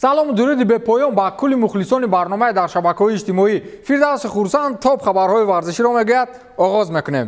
салому дуруди бепоён ба кулли мухлисони барномаи дар шабакаҳои иҷтимоӣ Фирдавси Хурсанд топ хабарҳои варзиширо мегӯяд. Оғоз мекунем.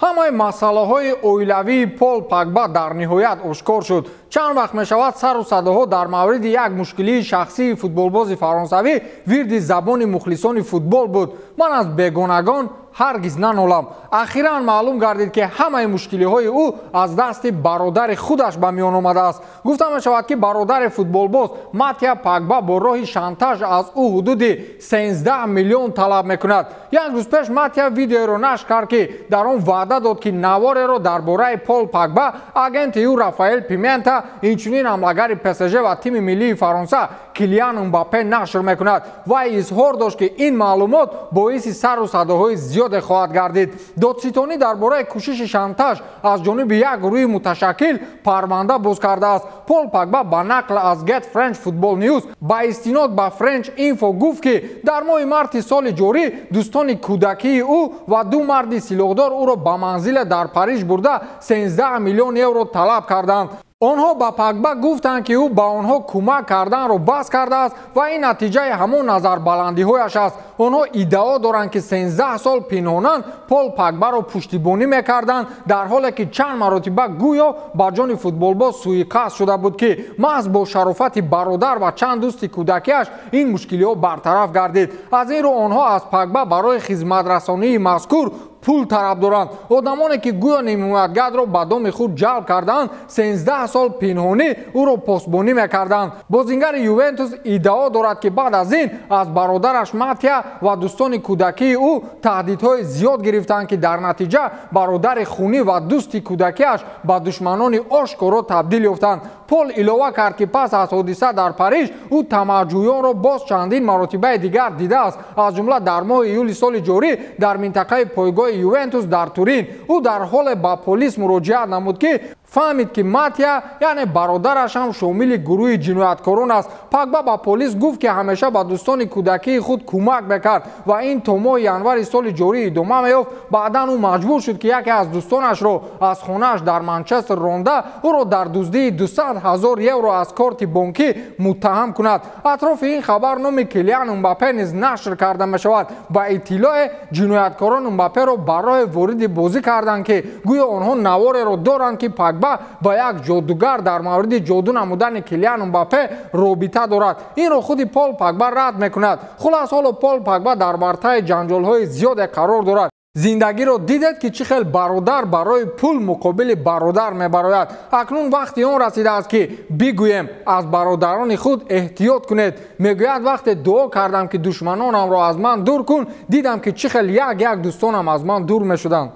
ҳамаи масъалаҳои оилавии Пол Погба дар ниҳоят ошкор шуд. чанд вақт мешавад сару садоҳо дар мавриди як мушкилии шахсии футболбози фаронсавӣ вирди забони мухлисони футбол буд. ман аз бегонагон ҳаргиз нанолам. ахиран маълум гардид ки ҳамаи мушкилиҳои ӯ аз дасти бародари худаш ба миён омадааст. гуфта мешавад ки бародари футболбоз Матия Погба бо роҳи шантаж аз ӯ ҳудуди 13 миллион талаб мекунад. як рӯз пеш Матия видеоро нашр кард ки дар он ваъда дод ки навореро дар бораи Пол Погба агенти ӯ Рафаэл Пимента, инчунин ҳамлагари ПСЖ ва тими миллии Фаронса Килиан Мбаппе нашр мекунад. вай изҳор дошт ки ин маълумот боиси сару садоҳои зиёде хоҳад гардид. додситонӣ дар бораи кӯшиши шантаж аз ҷониби як гурӯҳи муташаккил парванда боз кардааст. Пол Погба ба нақл аз Get French Football News ба истинод ба French Info гуфт ки дар моҳи марти соли ҷорӣ дӯстони кӯдакии ӯ ва ду марди силоҳдор ӯро ба манзиле дар Париж бурда 13 миллион евро талаб карданд. онҳо ба Погба гуфтанд ки ӯ ба онҳо кӯмак карданро бас кардааст ва ин натиҷаи ҳамон назарбаландиҳояш аст. онҳо иддао доранд ки 13 сол пинҳонан Пол Погбаро пуштибонӣ мекарданд, дар ҳоле ки чанд маротиба гӯё ба ҷони футболбоз суиқасд шуда буд ки маҳз бо шарофати бародар ва чанд дӯсти кӯдакиаш ин мушкилиҳо бартараф гардид. аз ин рӯ онҳо аз Погба барои хизматрасонии мазкур пул талаб доранд. одамоне ки гӯё нимоятгадро ба доми худ ҷалб кардаанд 13 сол пинҳонӣ ӯро постбонӣ мекарданд. бозингари Ювентус иддао дорад ки баъд аз ин аз бародараш Матия ва дӯстони кӯдакии ӯ таҳдидҳои зиёд гирифтанд ки дар натиҷа бародари хунӣ ва дӯсти кӯдакиаш ба душманони ошкоро табдил ёфтанд. Пол илова кард ки пас аз ҳодиса дар Париж ӯ тамаҷҷӯёнро боз чандин маротибаи дигар дидааст, аз ҷумла дар моҳи июли соли ҷорӣ дар минтақаи пойгоҳи Ювентус дар Турин. ӯ дар ҳоле ба полис муроҷиат намуд ки фаҳмид ки Матия яъне бародараш ҳам шомили гурӯҳи ҷинояткорон аст. Погба ба полис гуфт ки ҳамеша ба дӯстони кӯдакии худ кӯмак мекард ва ин то моҳи январи соли ҷорӣ идома меёфт. баъдан ӯ маҷбур шуд ки яке аз дӯстонашро аз хонааш дар Манчестер ронда ӯро дар дуздии 200 000 евро аз корти бонкӣ муттаҳам кунад. атрофи ин хабар номи Килиан Мбаппе низ нашр карда мешавад. ба иттилоъ ҷинояткорон Мбапперо ба роҳи вориди бозӣ карданд ки гӯё онҳо навореро доранд ки Погба ба як ҷодугар дар мавриди ҷоду намудани Килиан Мбаппе робита дорад. инро худи Пол Погба рад мекунад. хулас ҳоло Пол Погба дар бартаи ҷанҷолҳои зиёде қарор дорад. зиндагиро дидед ки чӣ хел бародар барои пул муқобили бародар мебарояд. акнун вақти он расидааст ки бигӯем аз бародарони худ эҳтиёт кунед. мегӯяд вақте дуо кардам ки душманонамро аз ман дур кун, дидам ки чӣ хел як дӯстонам аз ман дур мешуданд.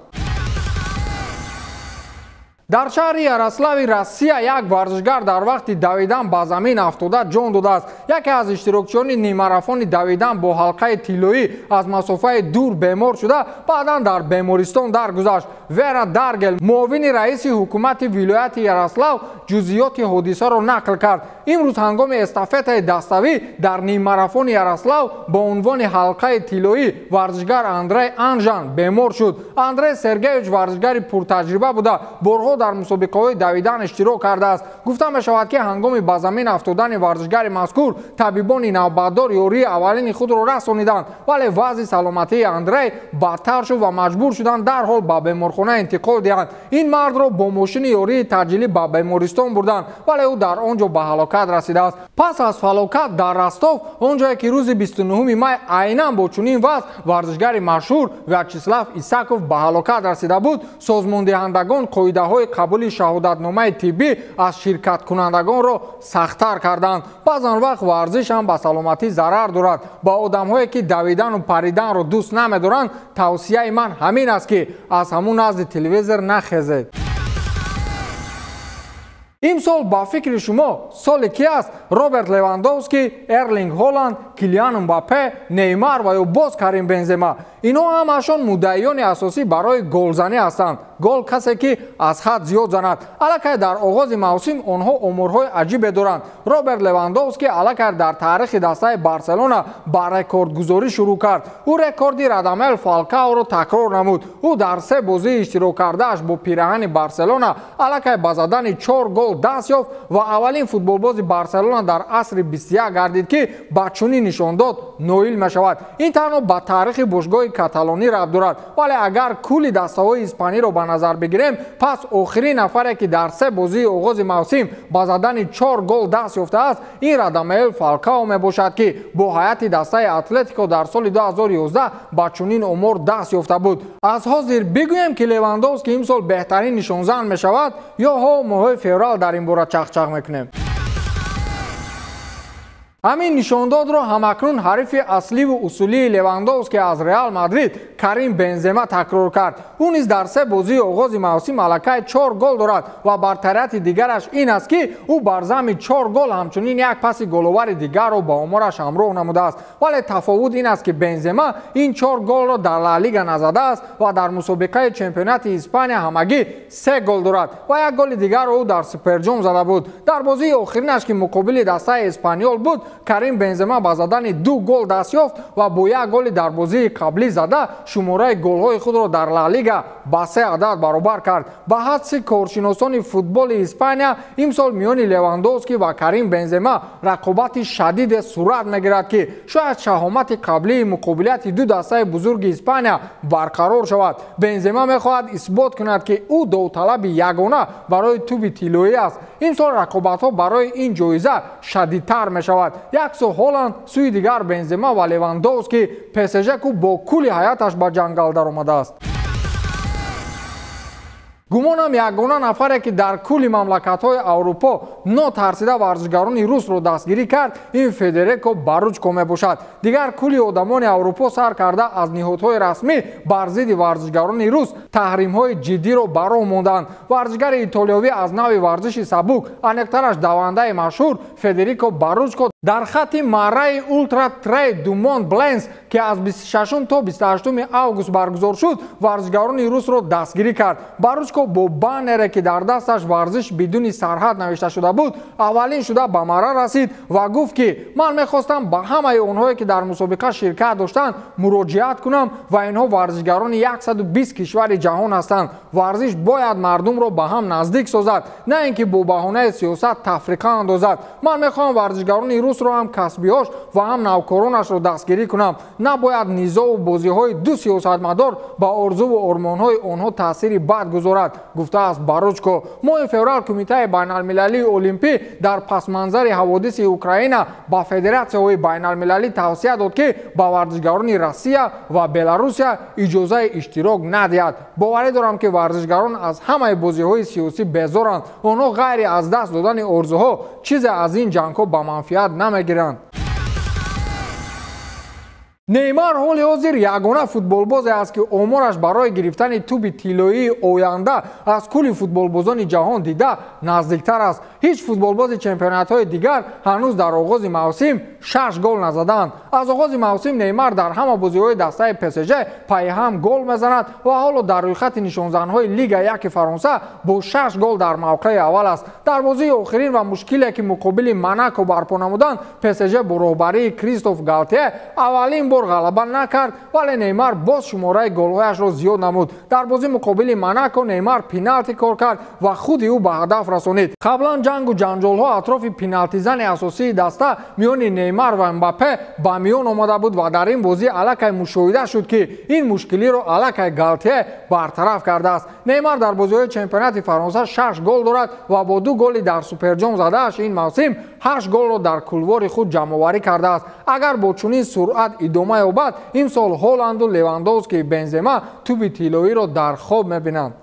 дар шаҳри Ярослави Россия як варзишгар дар вақти давидан ба замин афтода ҷон додааст. яке аз иштирокчиёни нимарафони давидан бо ҳалқаи тиллоӣ аз масофаи дур бемор шуда баъдан дар бемористон даргузашт. Вера Даргел, муовини раиси ҳукумати вилояти Ярослав, ҷузъиёти ҳодисаро нақл кард. имрӯз ҳангоми эстафетаи dastavӣ дар нимарафони Ярослав бо унвони ҳалқаи тиллоӣ варзишгар Андрей Анжан бемор шуд. Андрей Сергеевич варзишгари пуртаҷриба буда борҳо дар мусобиқаҳои давидан иштирок кардааст. гуфта мешавад ки ҳангоми ба замин афтодани варзишгари мазкур табибони навбатдор ёрии аввалини худро расониданд, вале вазъи саломатии Андрей бадтар шуд ва маҷбур шуданд дарҳол ба беморхона интиқол диҳанд. ин мардро бо мошини ёрии таъҷилӣ ба бемористон бурданд, вале ӯ дар он ҷо ба ҳалокат расидааст. пас аз фалокат дар Ростов, он ҷое ки рӯзи 29 май айнан бо чунин вазъ варзишгари машҳур Вячеслав Исаков ба ҳалокат расида буд, созмондиҳандагон қоидаҳои қабули шаҳодатномаи тиббӣ аз ширкаткунандагонро сахттар карданд. баъзан вақт варзиш ҳам ба саломатӣ зарар дорад. ба одамҳое ки давидану париданро дӯст намедоранд тавсияи ман ҳамин аст ки аз ҳамун назди телевизор нахезед. имсол ба фикри шумо соли ки аст? Роберт Левандовски, Эрлинг Холланд, Килиан Мбаппе, Неймар ва ё боз Карим Бензема. инҳо ҳамаашон муддаиёни асосӣ барои голзанӣ ҳастанд. гол касе ки аз ҳад зиёд занад. аллакай дар оғози мавсим онҳо омурҳои аҷибе доранд. Роберт Левандовски аллакай дар таърихи дастаи Барселона ба рекордгузорӣ шурӯъ кард. ӯ рекорди Радамел Фалкаоро такрор намуд. ӯ дар 3 бозии иштирок кардааш бо пираҳани Барселона аллакай ба задани 4 гол гол даст ёфт ва аввалин футболбози Барселона дар асри 21 гардид ки ба чунин нишон дод ноил мешавад. Ин танҳо ба таърихи бошгоҳи каталонӣ рабт дорад, вале агар кулли дастаҳои испаниро ба назар бигирем, пас охирин нафаре ки дар се бозии оғози мавсим ба задани 4 гол даст ёфтааст, ин Радамел Фалкао мебошад ки бо ҳайати дастаи Атлетико дар соли 2011 ба чунин омор даст ёфта буд. аз ҳозир бигӯем ки Левандовски имсол беҳтарин нишонзан мешавад ё ҳо моҳои феврал дар ин бора чахчах мекунем. ҳамин нишондодро ҳамакнун ҳарифи асливу усулии Левандовски аз Реал Мадрид Карим Бензема такрор кард. ӯ низ дар се бозии оғози мавсим аллакай 4 гол дорад ва бартарияти дигараш ин аст ки ӯ бар замми 4 гол ҳамчунин як паси головари дигарро ба омораш ҳамроҳ намудааст. вале тафовут ин аст ки Бензема ин 4 голро дар Ла Лига назадааст ва дар мусобиқаи чемпионати Испания ҳамагӣ 3 гол дорад ва як голи дигарро ӯ дар Суперҷом зада буд. дар бозии охиринаш ки муқобили дастаи Эспаньол буд, Карим Бензема ба задани 2 гол даст ёфт ва бо як голи дар бозии қаблӣ зада шумораи голҳои худро дар Ла Лига ба 3 адад баробар кард. ба ҳадси коршиносони футболи Испания имсол миёни Левандовски ва Карим Бензема рақобати шадиде сурат мегирад ки шояд шаҳомати қаблии муқобилияти ду дастаи бузурги Испания барқарор шавад. Бензема мехоҳад исбот кунад ки ӯ довталаби ягона барои туби тиллоӣ аст. имсол рақобатҳо барои ин ҷоиза шадидтар мешавад. як су Холланд, сӯи дигар Бензема ва Левандовски, ПСЖ ку бо кулли ҳаяташ ба ҷангал даромадааст. гумонам ягона нафаре ки дар кулли мамлакатҳои Аврупо нотарсида варзишгарони русро дастгирӣ кард, ин Федерико Баручко мебошад. дигар кулли одамони Аврупо сар карда аз ниҳодҳои расмӣ бар зидди варзишгарони рус таҳримҳои ҷиддиро ба роҳ монданд. варзишгари итолиёвӣ аз нави варзиши сабук, анеқтараш давандаи машҳур Федерико Баручко дар хатти марраи Ультра Трей ду Монт Бленс ки аз 26 то 28 август баргузор шуд, варзишгарони русро дастгирӣ кард. Баручко бо баннере ки дар дасташ варзиш бидуни сарҳад навишта шуда буд, аввалин шуда ба марра расид ва гуфт ки ман мехостам ба ҳамаи онҳое ки дар мусобиқа ширкат доштанд муроҷиат кунам ва инҳо варзишгарони 120 кишвари ҷаҳон ҳастанд. варзиш бояд мардумро ба ҳам наздик созад, на ин ки бо баҳонаи сиёсат тафриқа андозад. ман мехоҳам варзишгарони русро ҳам касбиҳош ва ҳам навкоронашро дастгирӣ кунам. набояд низоъу бозиҳои ду сиёсатмадор ба орзуву ормонҳои онҳо таъсири бад гузорад, гуфтааст Баручко. моҳи феврал Кумитаи байналмилалии олимпӣ дар пасманзари ҳаводиси Украина ба федератсияҳои байналмилалӣ тавсия дод ки ба варзишгарони Россия ва Беларусия иҷозаи иштирок надиҳад. боварӣ дорам ки варзишгарон аз ҳамаи бозиҳои сиёсӣ безоранд. онҳо ғайри аз даст додани орзуҳо чизе аз ин ҷангҳо ба манфиат намегиранд. Неймар ҳоли ҳозир ягона футболбозе аст ки омораш барои гирифтани туби тиллоии оянда аз кулли футболбозони ҷаҳон дида наздиктар аст. ҳеҷ футболбози чемпионатҳои дигар ҳанӯз дар оғози мавсим 6 гол назадаанд. аз оғози мавсим Неймар дар ҳама бозиҳои дастаи ПСЖ пайҳам гол мезанад ва ҳоло дар рӯйхати нишонзанҳои Лига 1 Фаронса бо 6 гол дар мавқеи аввал аст. дар бозии охирин ва мушкиле ки муқобили Монако барпо намуданд, ПСЖ бо роҳбарии Кристоф Галтие аввалин бор ғалаба накард, вале Неймар боз шумораи голҳояшро зиёд намуд. дар бозии муқобили Монако Неймар пеналти кор кард ва худи ӯ ба ҳадаф расонид. қаблан ҷангу ҷанҷолҳо атрофи пеналтизани асосии даста миёни Неймар ва Мбаппе ба миён омада буд ва дар ин бозӣ аллакай мушоҳида шуд ки ин мушкилиро аллакай Галтие бартараф кардааст. Неймар дар бозиҳои чемпионати Фаронса 6 гол дорад ва бо 2 голи дар Суперҷом задааш ин мавсим 8 голро дар кулвори худ ҷамъоварӣ кардааст. агар бо чунин суръат идома ёбад, имсол Холланду, Левандовски, Бензема туби тиллоиро дар хоб мебинанд.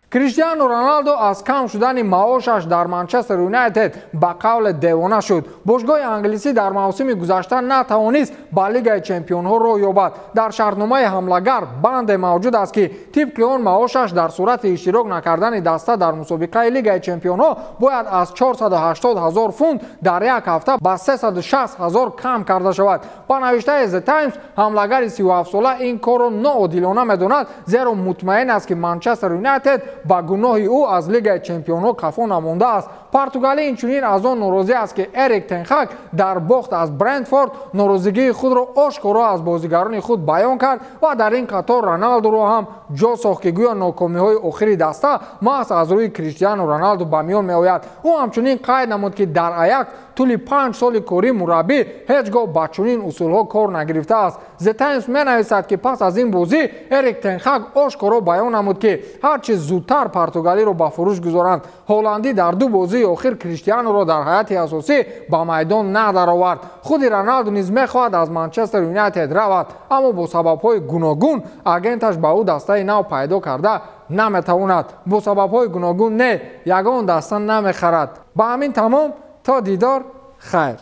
Криштиану Роналдо аз кам шудани маошаш дар Манчестер Юнайтед ба қавле девона шуд. бошгоҳи англисӣ дар мавсими гузашта натавонист ба Лигаи Чемпионҳо роҳ ёбад. дар шартномаи ҳамлагар банде мавҷуд аст ки тибқи он маошаш дар сурати иштирок накардани даста дар мусобиқаи Лигаи Чемпионҳо бояд аз 480 000 фунт дар як ҳафта ба 360 000 кам карда шавад. ба навиштаи The Times, ҳамлагари 37 сола ин корро ноодилона медонад, зеро мутмаин аст ки Манчестер Юнайтед ба гуноҳи ӯ аз лигаи чемпионҳо кафо намондааст. португалӣ инчунин аз он норозӣ аст ки Эрик тен Хаг дар бохт аз Брентфорд норозигии худро ошкоро аз бозигарони худ баён кард ва дар ин қатор Роналдуро ҳам ҷо сохт ки гӯё нокомиҳои охири даста маҳз аз рӯи Криштиану Роналду ба миён меояд. ӯ ҳамчунин қайд намуд ки дар Аякс тӯли 5 соли кории мураббӣ ҳеҷ гоҳ ба чунин усулҳо кор нагирифтааст. The Times менависад ки пас аз ин бозӣ Эрик тен Хаг ошкоро баён намуд ки ҳарчи зудтар португалиро ба фурӯш гузоранд. ҳоландӣ дар ду бозии охир Криштианоро дар ҳайати асосӣ ба майдон надаровард. худи Роналду низ мехоҳад аз Манчестер Юнайтед равад, аммо бо сабабҳои гуногун агенташ ба ӯ дастаи нав пайдо карда наметавонад. бо сабабҳои гуногун не ягон даста намехарад. ба ҳамин тамом то дидор хайр.